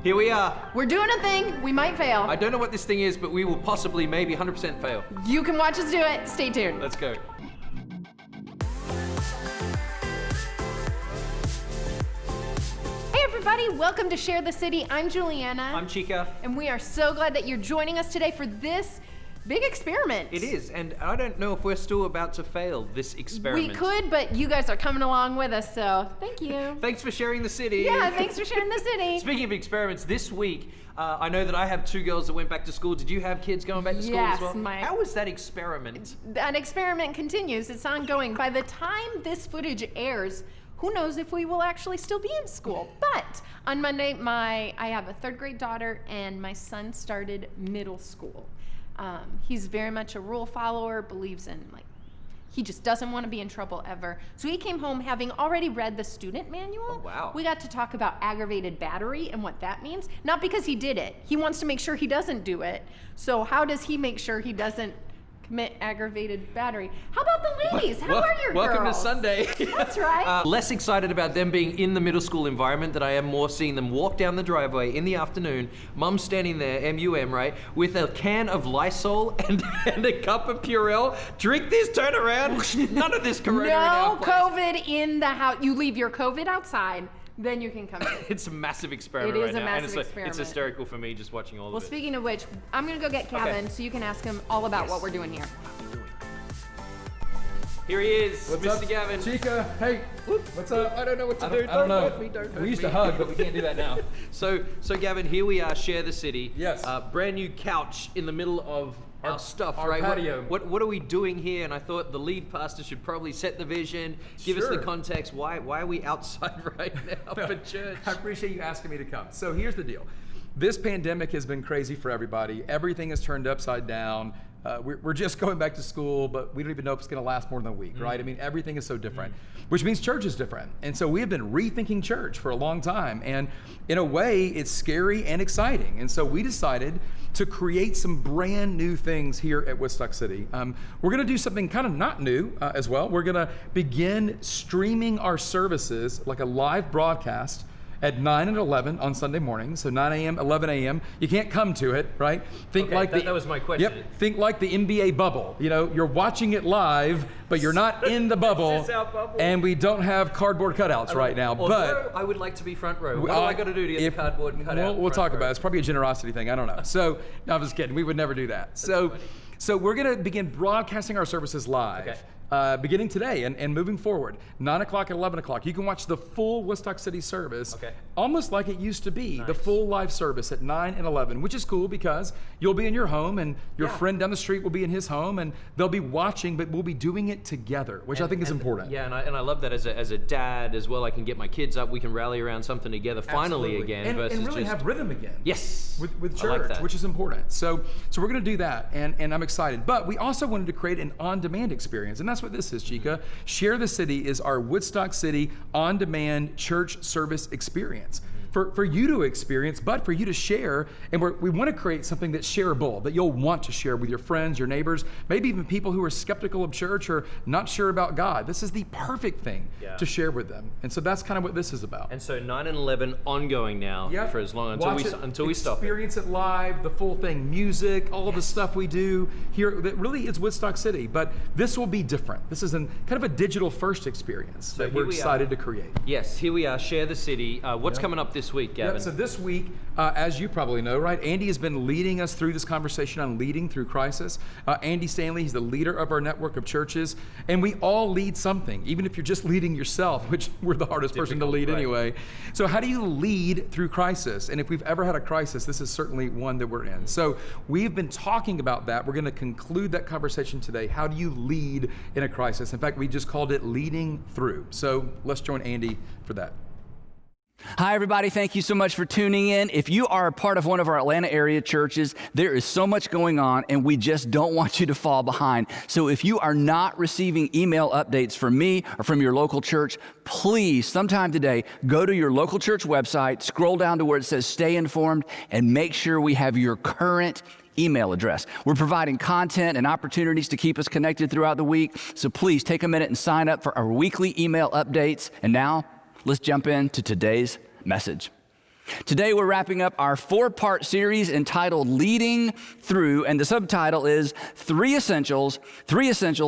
Here we are. We're doing a thing. We might fail. I don't know what this thing is, but we will possibly, maybe 100% fail. You can watch us do it. Stay tuned. Let's go. Hey everybody, welcome to Share the City. I'm Juliana. I'm Chica. And we are so glad that you're joining us today for this big experiment. It is, and I don't know if we're still about to fail this experiment. We could, but you guys are coming along with us, so thank you. Thanks for sharing the city. Yeah, thanks for sharing the city. Speaking of experiments, this week, I know that I have 2 girls that went back to school. Did you have kids going back to school as well? Yes. How was that experiment? That experiment continues. It's ongoing. By the time this footage airs, who knows if we will actually still be in school. But on Monday, I have a 3rd grade daughter, and my son started middle school. He's very much a rule follower, believes in he just doesn't want to be in trouble ever. So he came home having already read the student manual. Oh, wow. We got to talk about aggravated battery and what that means. Not because he did it. He wants to make sure he doesn't do it. So how does he make sure he doesn't commit aggravated battery? How about the ladies? How are your girls? Welcome to Sunday. That's right. Less excited about them being in the middle school environment than I am more seeing them walk down the driveway in the afternoon, mum standing there, M-U-M, right, with a can of Lysol and a cup of Purell. Drink this, turn around. None of this corona in our No place. COVID in the house. You leave your COVID outside, then you can come in. It's a massive experiment It is right a now. massive And experiment. it's hysterical for me just watching all Well, of it. speaking of which, I'm gonna go get Kevin so you can ask him all about what we're doing here. Here he is, What's Mr. up, Gavin. Chica, hey, what's up? I don't know what to I do. don't know. Hurt me, don't hurt We used to me. hug, but we can't do that now. So Gavin, here we are, Share the City. Yes. Brand new couch in the middle of our stuff, our right? patio. What are we doing here? And I thought the lead pastor should probably set the vision, give us the Sure. context. Why are we outside right now for church? I appreciate you asking me to come. So here's the deal. This pandemic has been crazy for everybody. Everything is turned upside down. We're just going back to school, but we don't even know if it's going to last more than a week, right? I mean, everything is so different, which means church is different. And so we have been rethinking church for a long time. And in a way, it's scary and exciting. And so we decided to create some brand new things here at Woodstock City. We're going to do something kind of not new as well. We're going to begin streaming our services like a live broadcast at 9 and 11 on Sunday morning, so 9 a.m., 11 a.m. You can't come to it, right? Think Okay, that was my question. Yep. Think like the NBA bubble. You know, you're watching it live, but you're not in the bubble. This is our bubble. And we don't have cardboard cutouts right now. Although But I would like to be front row. What do I got to do to get the cardboard cutout? We'll talk about it. It's probably a generosity thing. I don't know. So, no, I'm just kidding. We would never do that. So we're going to begin broadcasting our services live. Okay. Beginning today and moving forward, 9 o'clock and 11 o'clock. You can watch the full Woodstock City service, almost like it used to be, the full live service at 9 and 11, which is cool because you'll be in your home and your friend down the street will be in his home and they'll be watching, but we'll be doing it together, which I think is important. Yeah, and I love that as a dad as well. I can get my kids up, we can rally around something together finally Absolutely. again. And versus really just have rhythm again. Yes. With I like church, that. which is important. So we're going to do that, and I'm excited. But we also wanted to create an on-demand experience, and that's what this is, Chica. Share the City is our Woodstock City on-demand church service experience. For you to experience, but for you to share, and we want to create something that's shareable, that you'll want to share with your friends, your neighbors, maybe even people who are skeptical of church or not sure about God. This is the perfect thing to share with them. And so that's kind of what this is about. And so 9 and 11 ongoing now for as long until we stop it. Experience it live, the full thing, music, all of the stuff we do here. That really is Woodstock City, but this will be different. This is kind of a digital first experience that we're excited to create. Yes, here we are, Share the City. What's coming up this week, Gavin? So this week, as you probably know, right, Andy has been leading us through this conversation on leading through crisis. Andy Stanley, he's the leader of our network of churches, and we all lead something, even if you're just leading yourself, which we're the hardest person to lead anyway. So how do you lead through crisis? And if we've ever had a crisis, this is certainly one that we're in. So we've been talking about that. We're going to conclude that conversation today. How do you lead in a crisis? In fact, we just called it leading through. So let's join Andy for that. Hi, everybody. Thank you so much for tuning in. If you are a part of one of our Atlanta area churches, there is so much going on, and we just don't want you to fall behind. So if you are not receiving email updates from me or from your local church, please, sometime today, go to your local church website, scroll down to where it says Stay Informed, and make sure we have your current email address. We're providing content and opportunities to keep us connected throughout the week, so please take a minute and sign up for our weekly email updates. And now, let's jump into today's message. Today we're wrapping up our 4-part series entitled Leading Through, and the subtitle is Three Essentials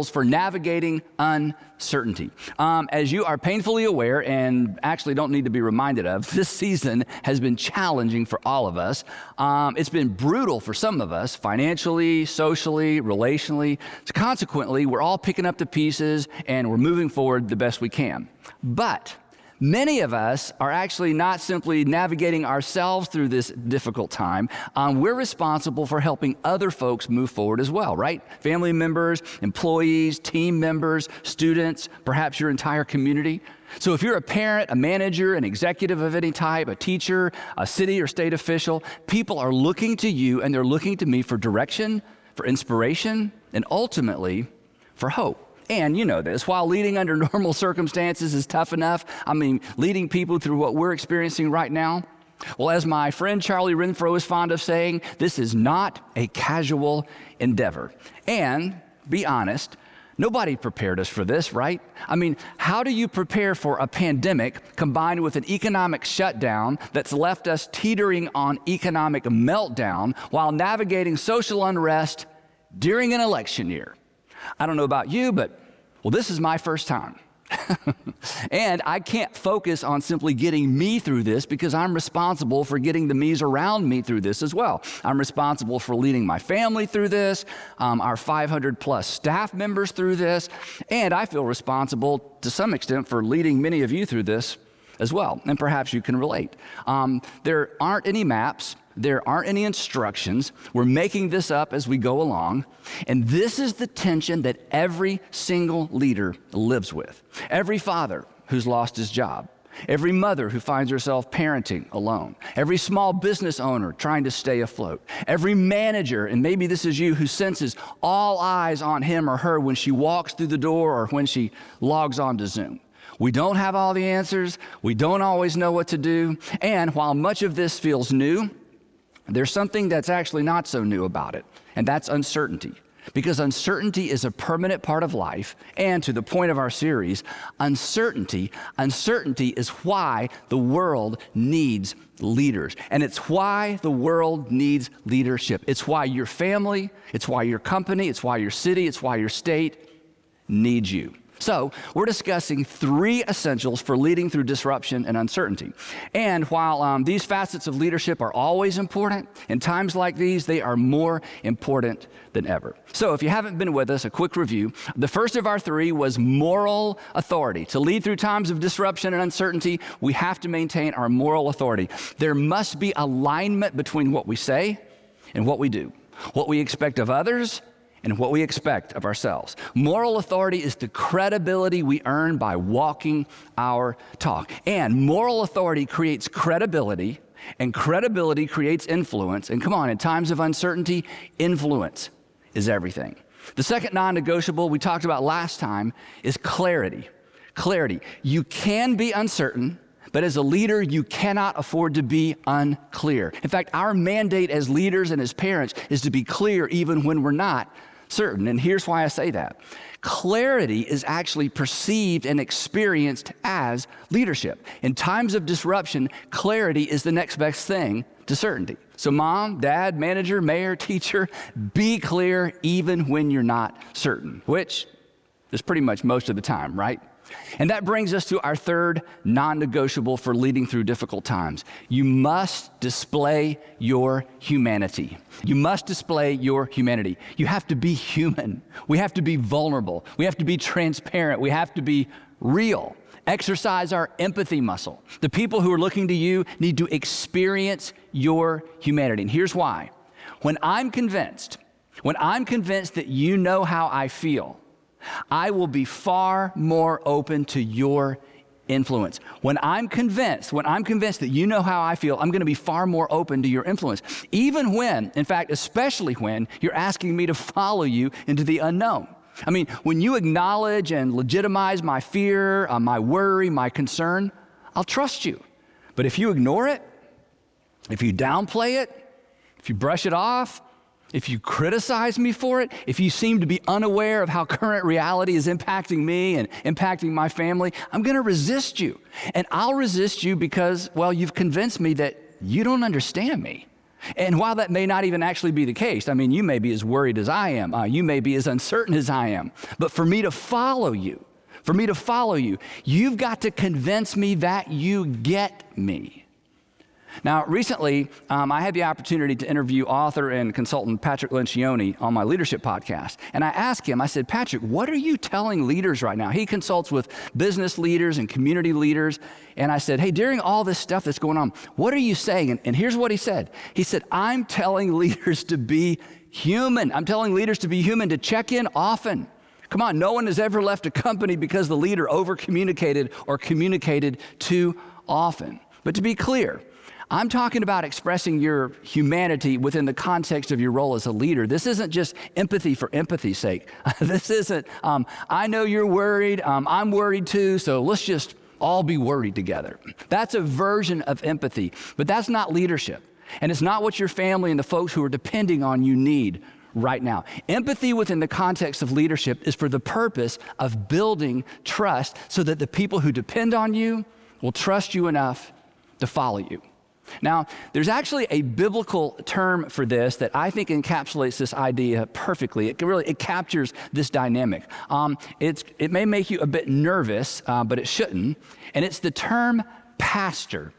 for Navigating Uncertainty. As you are painfully aware, and actually don't need to be reminded of, this season has been challenging for all of us. It's been brutal for some of us, financially, socially, relationally. So consequently, we're all picking up the pieces and we're moving forward the best we can. But many of us are actually not simply navigating ourselves through this difficult time. We're responsible for helping other folks move forward as well, right? Family members, employees, team members, students, perhaps your entire community. So if you're a parent, a manager, an executive of any type, a teacher, a city or state official, people are looking to you and they're looking to me for direction, for inspiration, and ultimately for hope. And you know this, while leading under normal circumstances is tough enough, leading people through what we're experiencing right now, well, as my friend Charlie Renfro is fond of saying, this is not a casual endeavor. And be honest, nobody prepared us for this, right? How do you prepare for a pandemic combined with an economic shutdown that's left us teetering on economic meltdown while navigating social unrest during an election year? I don't know about you, but, well, this is my first time. And I can't focus on simply getting me through this because I'm responsible for getting the me's around me through this as well. I'm responsible for leading my family through this, our 500 plus staff members through this, and I feel responsible to some extent for leading many of you through this as well. And perhaps you can relate. There aren't any maps. There aren't any instructions. We're making this up as we go along. And this is the tension that every single leader lives with. Every father who's lost his job. Every mother who finds herself parenting alone. Every small business owner trying to stay afloat. Every manager, and maybe this is you, who senses all eyes on him or her when she walks through the door or when she logs on to Zoom. We don't have all the answers. We don't always know what to do. And while much of this feels new, there's something that's actually not so new about it, and that's uncertainty. Because uncertainty is a permanent part of life, and to the point of our series, uncertainty is why the world needs leaders. And it's why the world needs leadership. It's why your family, it's why your company, it's why your city, it's why your state needs you. So we're discussing 3 essentials for leading through disruption and uncertainty. And while these facets of leadership are always important, in times like these, they are more important than ever. So if you haven't been with us, a quick review. The first of our 3 was moral authority. To lead through times of disruption and uncertainty, we have to maintain our moral authority. There must be alignment between what we say and what we do, what we expect of others and what we expect of ourselves. Moral authority is the credibility we earn by walking our talk. And moral authority creates credibility, and credibility creates influence. And come on, in times of uncertainty, influence is everything. The second non-negotiable we talked about last time is clarity. Clarity. You can be uncertain, but as a leader, you cannot afford to be unclear. In fact, our mandate as leaders and as parents is to be clear even when we're not certain. And here's why I say that. Clarity is actually perceived and experienced as leadership. In times of disruption, clarity is the next best thing to certainty. So mom, dad, manager, mayor, teacher, be clear even when you're not certain, which is pretty much most of the time, right? And that brings us to our third non-negotiable for leading through difficult times. You must display your humanity. You must display your humanity. You have to be human. We have to be vulnerable. We have to be transparent. We have to be real. Exercise our empathy muscle. The people who are looking to you need to experience your humanity. And here's why. When I'm convinced that you know how I feel, I will be far more open to your influence. When I'm convinced that you know how I feel, I'm going to be far more open to your influence. Even when, in fact, especially when you're asking me to follow you into the unknown. When you acknowledge and legitimize my fear, my worry, my concern, I'll trust you. But if you ignore it, if you downplay it, if you brush it off, if you criticize me for it, if you seem to be unaware of how current reality is impacting me and impacting my family, I'm going to resist you. And I'll resist you because, well, you've convinced me that you don't understand me. And while that may not even actually be the case, I mean, you may be as worried as I am. You may be as uncertain as I am. But for me to follow you, you've got to convince me that you get me. Now, recently, I had the opportunity to interview author and consultant Patrick Lencioni on my leadership podcast. And I asked him, I said, Patrick, what are you telling leaders right now? He consults with business leaders and community leaders. And I said, hey, during all this stuff that's going on, what are you saying? And here's what he said. He said, I'm telling leaders to be human. I'm telling leaders to be human, to check in often. Come on, no one has ever left a company because the leader over-communicated or communicated too often. But to be clear, I'm talking about expressing your humanity within the context of your role as a leader. This isn't just empathy for empathy's sake. This isn't, I know you're worried, I'm worried too, so let's just all be worried together. That's a version of empathy, but that's not leadership. And it's not what your family and the folks who are depending on you need right now. Empathy within the context of leadership is for the purpose of building trust so that the people who depend on you will trust you enough to follow you. Now, there's actually a biblical term for this that I think encapsulates this idea perfectly. It captures this dynamic. It may make you a bit nervous, but it shouldn't. And it's the term pastor.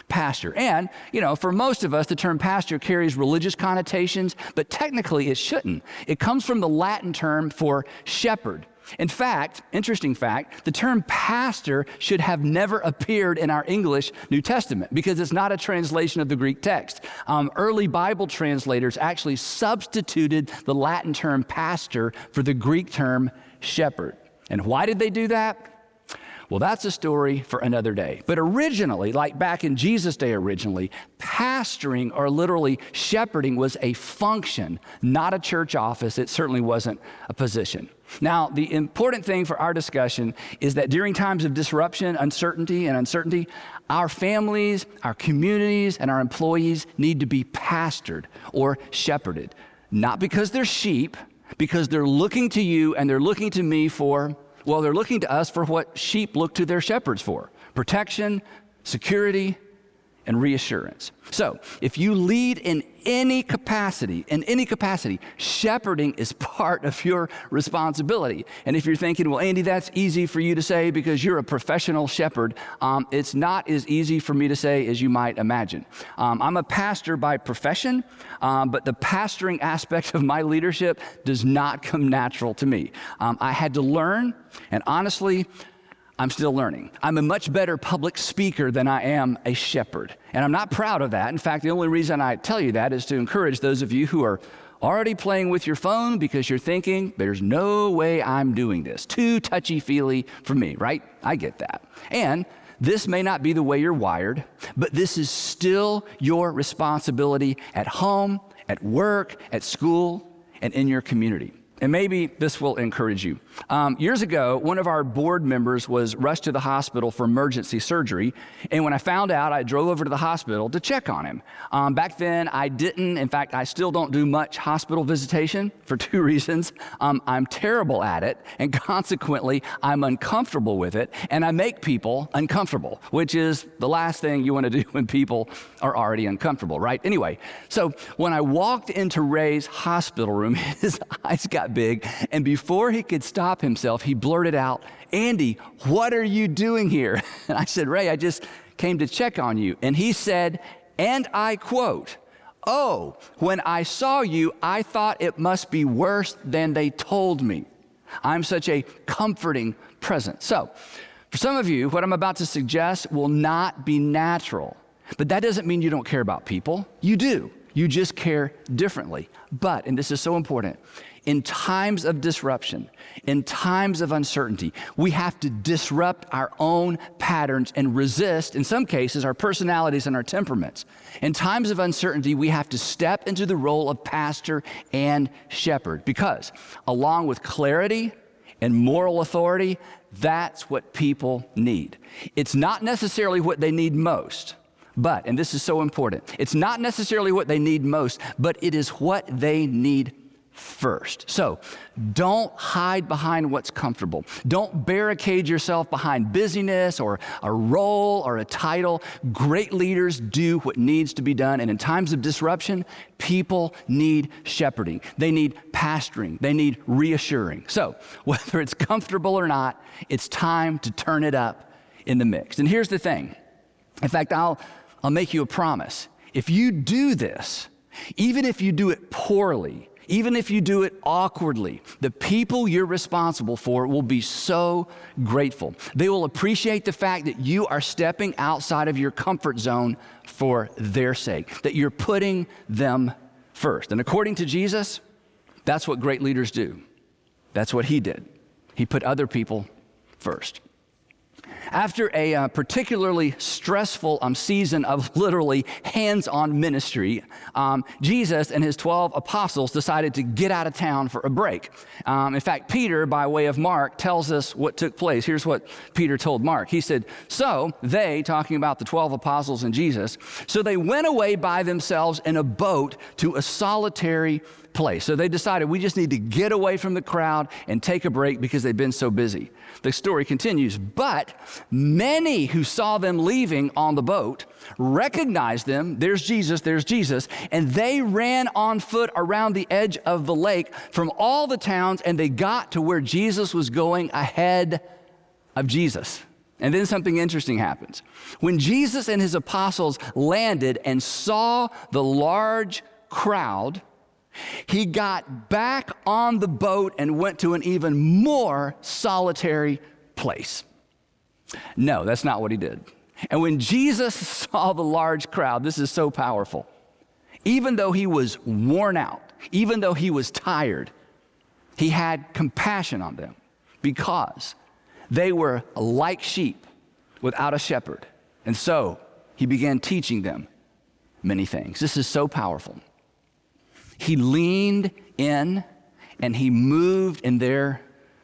Pastor. And, for most of us, the term pastor carries religious connotations, but technically it shouldn't. It comes from the Latin term for shepherd. In fact, interesting fact, the term pastor should have never appeared in our English New Testament because it's not a translation of the Greek text. Early Bible translators actually substituted the Latin term pastor for the Greek term shepherd. And why did they do that? Well, that's a story for another day. But originally, like back in Jesus' day originally, pastoring or literally shepherding was a function, not a church office. It certainly wasn't a position. Now, the important thing for our discussion is that during times of disruption, uncertainty, our families, our communities, and our employees need to be pastored or shepherded. Not because they're sheep, because they're looking to you and they're looking to me they're looking to us for what sheep look to their shepherds for: protection, security, and reassurance. So, if you lead in any capacity, shepherding is part of your responsibility. And if you're thinking, well, Andy, that's easy for you to say because you're a professional shepherd, it's not as easy for me to say as you might imagine. I'm a pastor by profession, but the pastoring aspect of my leadership does not come natural to me. I had to learn, and honestly, I'm still learning. I'm a much better public speaker than I am a shepherd. And I'm not proud of that. In fact, the only reason I tell you that is to encourage those of you who are already playing with your phone because you're thinking, there's no way I'm doing this. Too touchy-feely for me, right? I get that. And this may not be the way you're wired, but this is still your responsibility at home, at work, at school, and in your community. And maybe this will encourage you. Years ago, one of our board members was rushed to the hospital for emergency surgery. And when I found out, I drove over to the hospital to check on him. Back then, I still don't do much hospital visitation for two reasons. I'm terrible at it, and consequently, I'm uncomfortable with it, and I make people uncomfortable, which is the last thing you want to do when people are already uncomfortable, right? Anyway, so when I walked into Ray's hospital room, his eyes got big, and before he could stop himself, he blurted out, "Andy, what are you doing here?" And I said, "Ray, I just came to check on you." And he said, and I quote, "Oh, when I saw you, I thought it must be worse than they told me. I'm such a comforting presence." So, for some of you, what I'm about to suggest will not be natural, but that doesn't mean you don't care about people. You do. You just care differently. But, and this is so important, in times of disruption, in times of uncertainty, we have to disrupt our own patterns and resist, in some cases, our personalities and our temperaments. In times of uncertainty, we have to step into the role of pastor and shepherd because, along with clarity and moral authority, that's what people need. It's not necessarily what they need most. But, and this is so important, it's not necessarily what they need most, but it is what they need first. So don't hide behind what's comfortable. Don't barricade yourself behind busyness or a role or a title. Great leaders do what needs to be done. And in times of disruption, people need shepherding. They need pastoring. They need reassuring. So whether it's comfortable or not, it's time to turn it up in the mix. And here's the thing. In fact, I'll make you a promise. If you do this, even if you do it poorly, even if you do it awkwardly, the people you're responsible for will be so grateful. They will appreciate the fact that you are stepping outside of your comfort zone for their sake, that you're putting them first. And according to Jesus, that's what great leaders do. That's what he did. He put other people first. After a particularly stressful season of literally hands-on ministry, Jesus and his 12 apostles decided to get out of town for a break. In fact, Peter, by way of Mark, tells us what took place. Here's what Peter told Mark. He said, so they, talking about the 12 apostles and Jesus, so they went away by themselves in a boat to a solitary place. So they decided we just need to get away from the crowd and take a break because they've been so busy. The story continues, but many who saw them leaving on the boat recognized them, there's Jesus, and they ran on foot around the edge of the lake from all the towns, and they got to where Jesus was going ahead of Jesus. And then something interesting happens. When Jesus and his apostles landed and saw the large crowd, he got back on the boat and went to an even more solitary place. No, that's not what he did. And when Jesus saw the large crowd, this is so powerful. Even though he was worn out, even though he was tired, he had compassion on them because they were like sheep without a shepherd. And so he began teaching them many things. This is so powerful. He leaned in and he moved in their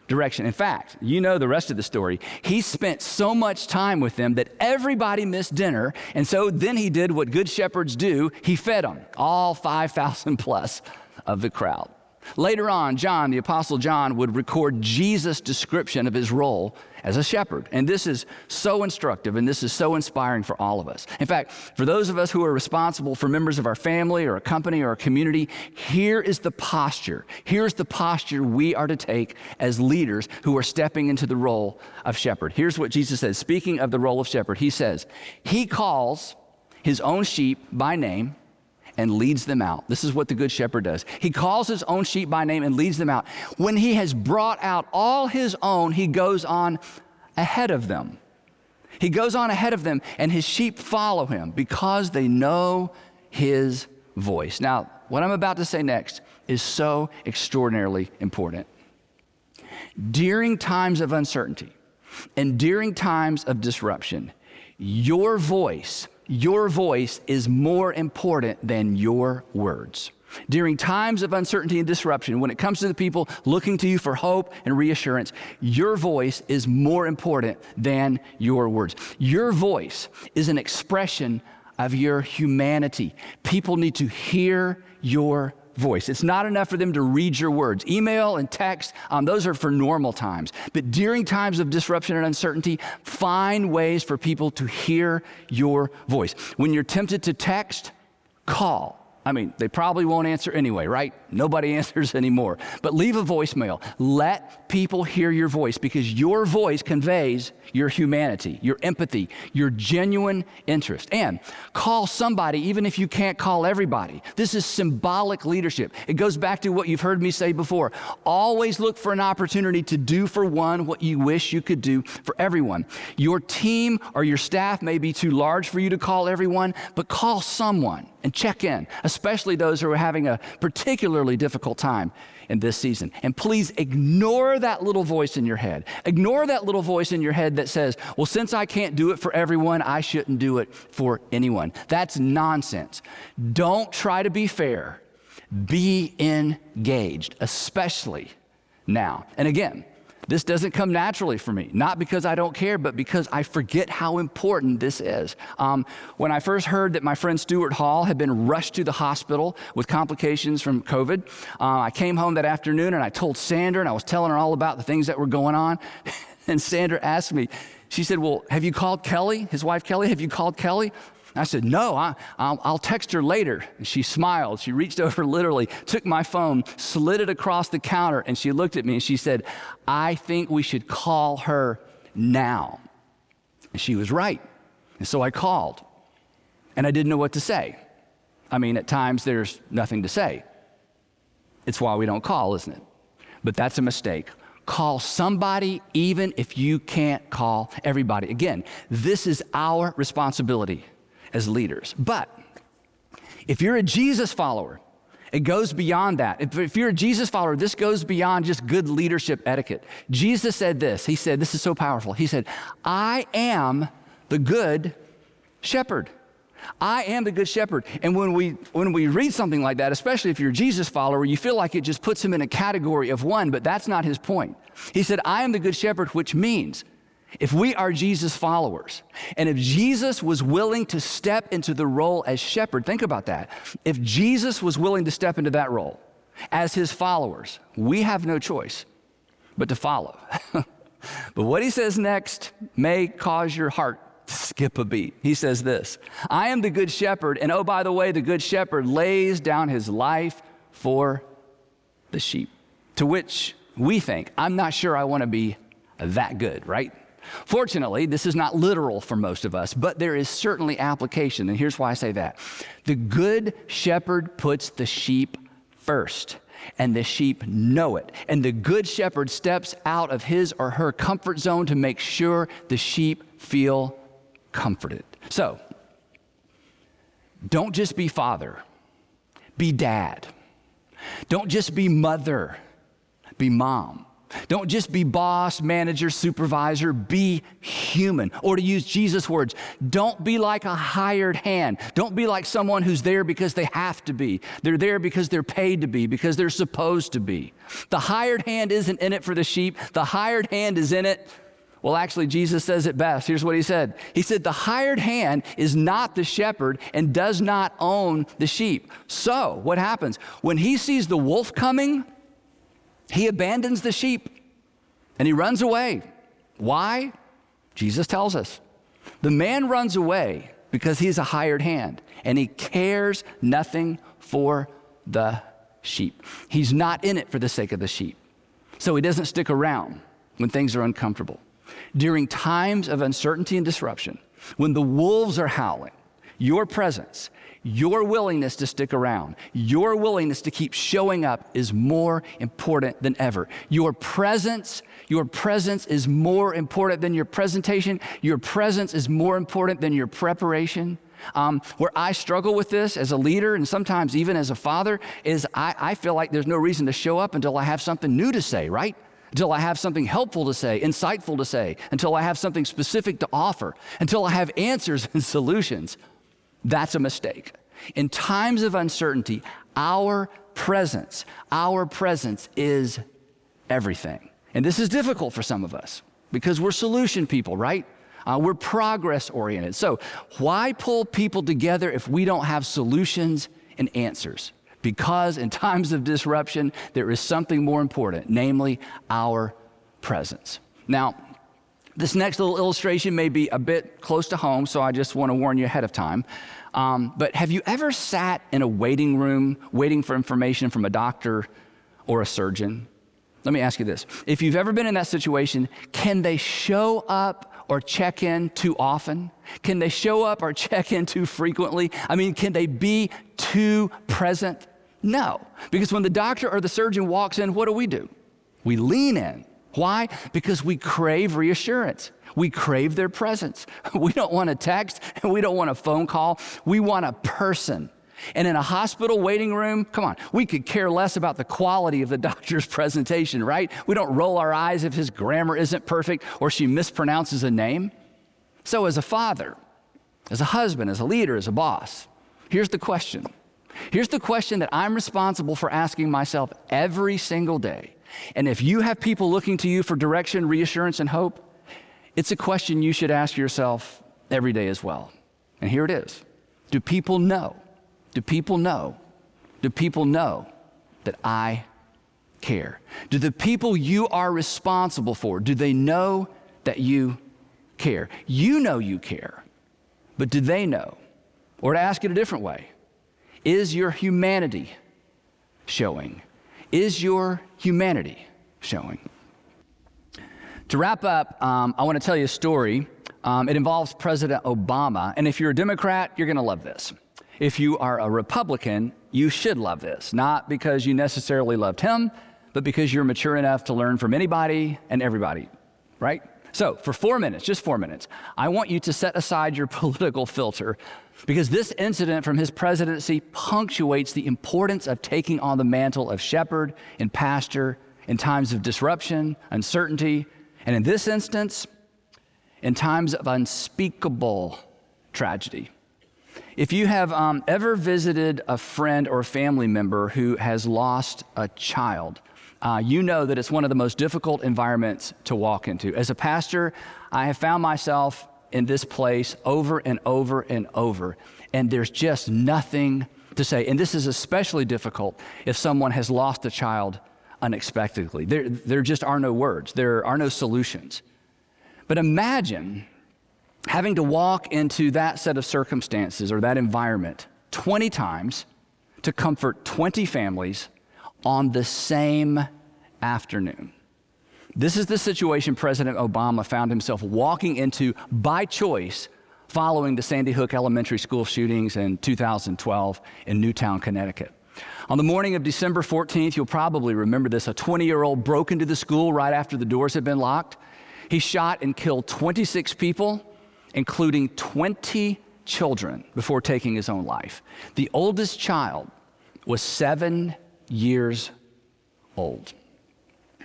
direction. In fact, you know the rest of the story. He spent so much time with them that everybody missed dinner. And so then he did what good shepherds do. He fed them, all 5,000 plus of the crowd. Later on, John, the Apostle John, would record Jesus' description of his role as a shepherd. And this is so instructive and this is so inspiring for all of us. In fact, for those of us who are responsible for members of our family or a company or a community, here is the posture. Here's the posture we are to take as leaders who are stepping into the role of shepherd. Here's what Jesus says. Speaking of the role of shepherd, he says, he calls his own sheep by name and leads them out. This is what the good shepherd does. He calls his own sheep by name and leads them out. When he has brought out all his own, he goes on ahead of them. He goes on ahead of them, and his sheep follow him because they know his voice. Now, what I'm about to say next is so extraordinarily important. During times of uncertainty and during times of disruption, your voice is more important than your words. During times of uncertainty and disruption, when it comes to the people looking to you for hope and reassurance, your voice is more important than your words. Your voice is an expression of your humanity. People need to hear your voice. It's not enough for them to read your words. Email and text, those are for normal times. But during times of disruption and uncertainty, find ways for people to hear your voice. When you're tempted to text, call. I mean, they probably won't answer anyway, right? Nobody answers anymore. But leave a voicemail. Let people hear your voice because your voice conveys your humanity, your empathy, your genuine interest. And call somebody even if you can't call everybody. This is symbolic leadership. It goes back to what you've heard me say before. Always look for an opportunity to do for one what you wish you could do for everyone. Your team or your staff may be too large for you to call everyone, but call someone and check in, especially those who are having a particularly difficult time in this season. And please ignore that little voice in your head. Ignore that little voice in your head that says, well, since I can't do it for everyone, I shouldn't do it for anyone. That's nonsense. Don't try to be fair. Be engaged, especially now. And again, This doesn't come naturally for me, not because I don't care, but because I forget how important this is. When I first heard that my friend Stuart Hall had been rushed to the hospital with complications from COVID, I came home that afternoon and I told Sandra, and I was telling her all about the things that were going on. And Sandra asked me, she said, well, have you called Kelly, his wife Kelly? Have you called Kelly? I said, no, I'll text her later. And she smiled. She reached over literally, took my phone, slid it across the counter, and she looked at me and she said, I think we should call her now. And she was right. And so I called. And I didn't know what to say. I mean, at times there's nothing to say. It's why we don't call, isn't it? But that's a mistake. Call somebody even if you can't call everybody. Again, this is our responsibility as leaders. But if you're a Jesus follower, it goes beyond that. If you're a Jesus follower, this goes beyond just good leadership etiquette. Jesus said this. He said, this is so powerful. He said, I am the good shepherd. I am the good shepherd. And when we read something like that, especially if you're a Jesus follower, you feel like it just puts him in a category of one, but that's not his point. He said, I am the good shepherd, which means if we are Jesus followers, and if Jesus was willing to step into the role as shepherd, think about that. If Jesus was willing to step into that role as his followers, we have no choice but to follow. But what he says next may cause your heart to skip a beat. He says this, I am the good shepherd, and oh, by the way, the good shepherd lays down his life for the sheep. To which we think, I'm not sure I want to be that good, right? Fortunately, this is not literal for most of us, but there is certainly application, and here's why I say that. The good shepherd puts the sheep first, and the sheep know it, and the good shepherd steps out of his or her comfort zone to make sure the sheep feel comforted. So, don't just be father, be dad. Don't just be mother, be mom. Don't just be boss, manager, supervisor, be human. Or to use Jesus' words, don't be like a hired hand. Don't be like someone who's there because they have to be. They're there because they're paid to be, because they're supposed to be. The hired hand isn't in it for the sheep. The hired hand is in it. Well, actually, Jesus says it best. Here's what he said. He said, the hired hand is not the shepherd and does not own the sheep. So what happens? When he sees the wolf coming, he abandons the sheep and he runs away. Why? Jesus tells us. The man runs away because he's a hired hand and he cares nothing for the sheep. He's not in it for the sake of the sheep. So he doesn't stick around when things are uncomfortable. During times of uncertainty and disruption, when the wolves are howling, your presence, your willingness to stick around, your willingness to keep showing up is more important than ever. Your presence is more important than your presentation. Your presence is more important than your preparation. Where I struggle with this as a leader and sometimes even as a father is I feel like there's no reason to show up until I have something new to say, right? Until I have something helpful to say, insightful to say, until I have something specific to offer, until I have answers and solutions. That's a mistake. In times of uncertainty, our presence is everything. And this is difficult for some of us because we're solution people, right? We're progress oriented. So why pull people together if we don't have solutions and answers? Because in times of disruption, there is something more important, namely our presence. Now, this next little illustration may be a bit close to home, so I just want to warn you ahead of time. But have you ever sat in a waiting room waiting for information from a doctor or a surgeon? Let me ask you this. If you've ever been in that situation, can they show up or check in too often? Can they show up or check in too frequently? I mean, can they be too present? No, because when the doctor or the surgeon walks in, what do? We lean in. Why? Because we crave reassurance. We crave their presence. We don't want a text and we don't want a phone call. We want a person. And in a hospital waiting room, come on, we could care less about the quality of the doctor's presentation, right? We don't roll our eyes if his grammar isn't perfect or she mispronounces a name. So as a father, as a husband, as a leader, as a boss, here's the question. Here's the question that I'm responsible for asking myself every single day. And if you have people looking to you for direction, reassurance, and hope, it's a question you should ask yourself every day as well. And here it is. Do people know? Do people know? Do people know that I care? Do the people you are responsible for, do they know that you care? You know you care, but do they know? Or to ask it a different way, is your humanity showing? Is your humanity showing? To wrap up, I want to tell you a story. It involves President Obama, and if you're a Democrat, you're going to love this. If you are a Republican, you should love this, not because you necessarily loved him, but because you're mature enough to learn from anybody and everybody, right? So for 4 minutes, just 4 minutes, I want you to set aside your political filter, because this incident from his presidency punctuates the importance of taking on the mantle of shepherd and pastor in times of disruption, uncertainty, and in this instance, in times of unspeakable tragedy. If you have ever visited a friend or family member who has lost a child, you know that it's one of the most difficult environments to walk into. As a pastor, I have found myself in this place over and over and over, and there's just nothing to say. And this is especially difficult if someone has lost a child unexpectedly. There just are no words. There are no solutions. But imagine having to walk into that set of circumstances or that environment 20 times to comfort 20 families on the same afternoon. This is the situation President Obama found himself walking into by choice following the Sandy Hook Elementary School shootings in 2012 in Newtown, Connecticut. On the morning of December 14th, you'll probably remember this, a 20-year-old broke into the school right after the doors had been locked. He shot and killed 26 people, including 20 children, before taking his own life. The oldest child was 7 years old.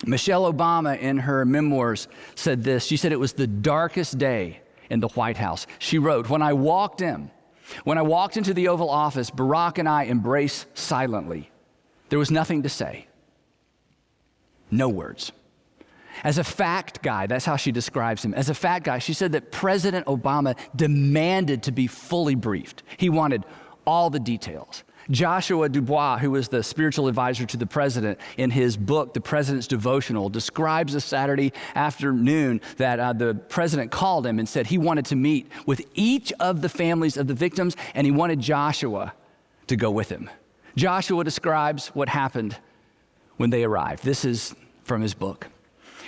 Michelle Obama, in her memoirs, said this. She said it was the darkest day in the White House. She wrote, when I walked into the Oval Office, Barack and I embraced silently. There was nothing to say. No words. As a fact guy, that's how she describes him. As a fact guy, she said that President Obama demanded to be fully briefed. He wanted all the details. Joshua Dubois, who was the spiritual advisor to the president, in his book, The President's Devotional, describes a Saturday afternoon that the president called him and said he wanted to meet with each of the families of the victims, and he wanted Joshua to go with him. Joshua describes what happened when they arrived. This is from his book.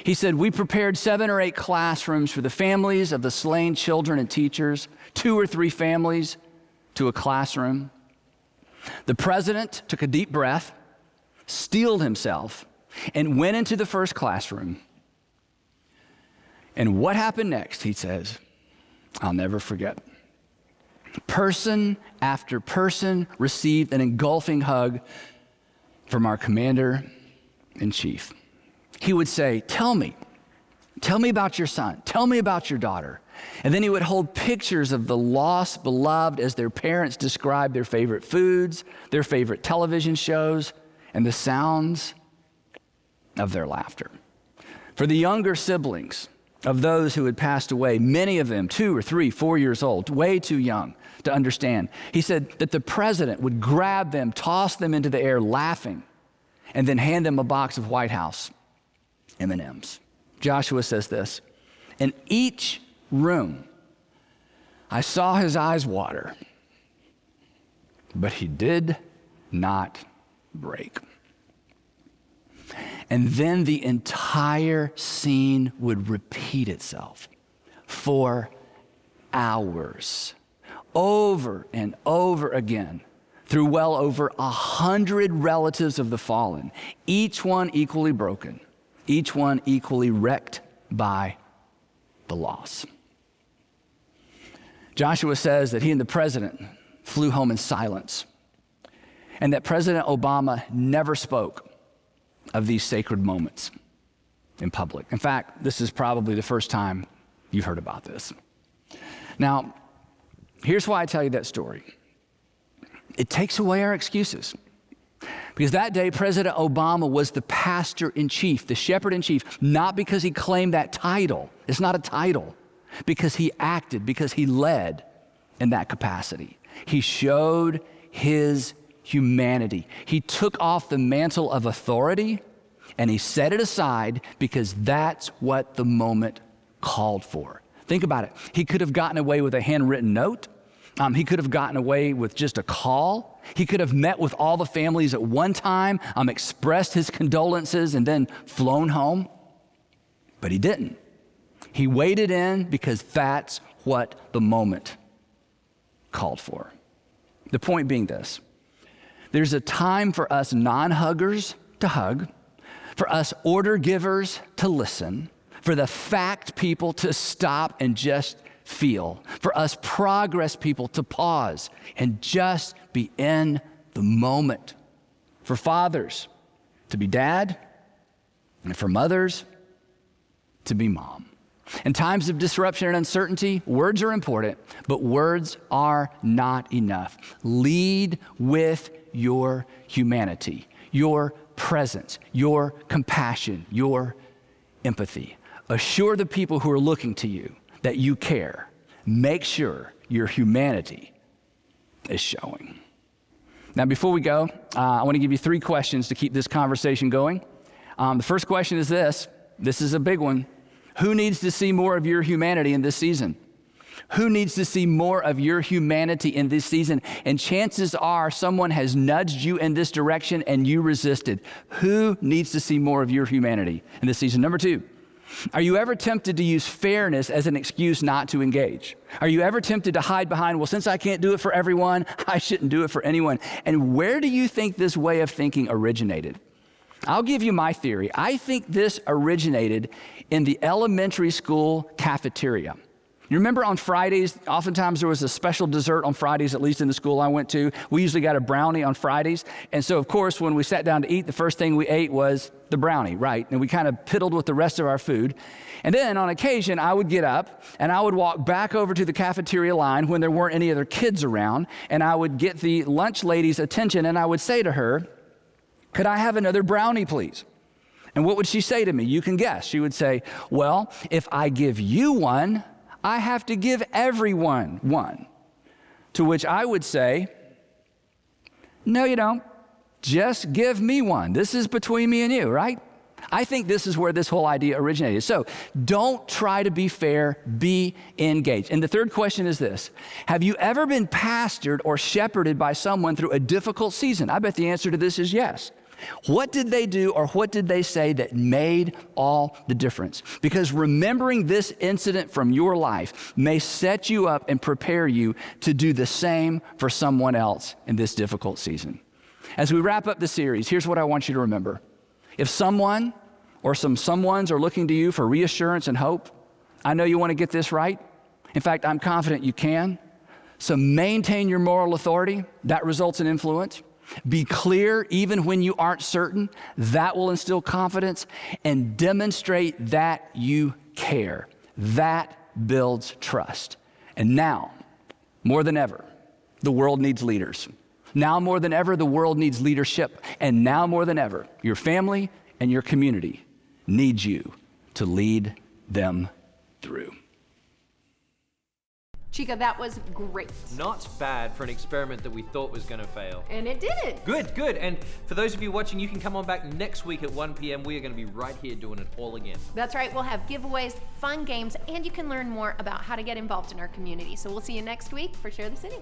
He said, we prepared 7 or 8 classrooms for the families of the slain children and teachers, 2 or 3 families to a classroom. The president took a deep breath, steeled himself, and went into the first classroom. And what happened next, he says, I'll never forget. Person after person received an engulfing hug from our commander-in-chief. He would say, tell me about your son. Tell me about your daughter. And then he would hold pictures of the lost beloved as their parents described their favorite foods, their favorite television shows, and the sounds of their laughter. For the younger siblings of those who had passed away, many of them 2 or 3, 4 years old, way too young to understand, he said that the president would grab them, toss them into the air laughing, and then hand them a box of White House M&Ms. Joshua says this, in each room, I saw his eyes water, but he did not break. And then the entire scene would repeat itself for hours, over and over again, through well over 100 relatives of the fallen, each one equally broken, each one equally wrecked by the loss. Joshua says that he and the president flew home in silence, and that President Obama never spoke of these sacred moments in public. In fact, this is probably the first time you've heard about this. Now, here's why I tell you that story. It takes away our excuses. Because that day, President Obama was the pastor-in-chief, the shepherd-in-chief, not because he claimed that title. It's not a title. Because he acted, because he led in that capacity. He showed his humanity. He took off the mantle of authority and he set it aside because that's what the moment called for. Think about it. He could have gotten away with a handwritten note. He could have gotten away with just a call. He could have met with all the families at one time, expressed his condolences, and then flown home. But he didn't. He waited in because that's what the moment called for. The point being this: there's a time for us non-huggers to hug, for us order givers to listen, for the fact people to stop and just feel, for us progress people to pause and just be in the moment, for fathers to be dad, and for mothers to be mom. In times of disruption and uncertainty, words are important, but words are not enough. Lead with your humanity, your presence, your compassion, your empathy. Assure the people who are looking to you that you care. Make sure your humanity is showing. Now, before we go, I want to give you 3 questions to keep this conversation going. The first question is this. This is a big one. Who needs to see more of your humanity in this season? Who needs to see more of your humanity in this season? And chances are someone has nudged you in this direction and you resisted. Who needs to see more of your humanity in this season? Number 2, are you ever tempted to use fairness as an excuse not to engage? Are you ever tempted to hide behind, well, since I can't do it for everyone, I shouldn't do it for anyone? And where do you think this way of thinking originated? I'll give you my theory. I think this originated in the elementary school cafeteria. You remember on Fridays, oftentimes there was a special dessert on Fridays, at least in the school I went to. We usually got a brownie on Fridays. And so, of course, when we sat down to eat, the first thing we ate was the brownie, right? And we kind of piddled with the rest of our food. And then on occasion, I would get up and I would walk back over to the cafeteria line when there weren't any other kids around. And I would get the lunch lady's attention and I would say to her, "Could I have another brownie, please?" And what would she say to me? You can guess. She would say, "Well, if I give you one, I have to give everyone one." To which I would say, "No, you don't. Just give me one. This is between me and you, right?" I think this is where this whole idea originated. So don't try to be fair, be engaged. And the third question is this: have you ever been pastored or shepherded by someone through a difficult season? I bet the answer to this is yes. What did they do or what did they say that made all the difference? Because remembering this incident from your life may set you up and prepare you to do the same for someone else in this difficult season. As we wrap up the series, here's what I want you to remember. If someone or some someones are looking to you for reassurance and hope, I know you want to get this right. In fact, I'm confident you can. So maintain your moral authority. That results in influence. Be clear even when you aren't certain. That will instill confidence. And demonstrate that you care. That builds trust. And now, more than ever, the world needs leaders. Now more than ever, the world needs leadership. And now more than ever, your family and your community need you to lead them through. Chica, that was great. Not bad for an experiment that we thought was going to fail. And it didn't. Good, good. And for those of you watching, you can come on back next week at 1 p.m. We are going to be right here doing it all again. That's right. We'll have giveaways, fun games, and you can learn more about how to get involved in our community. So we'll see you next week for Share the City.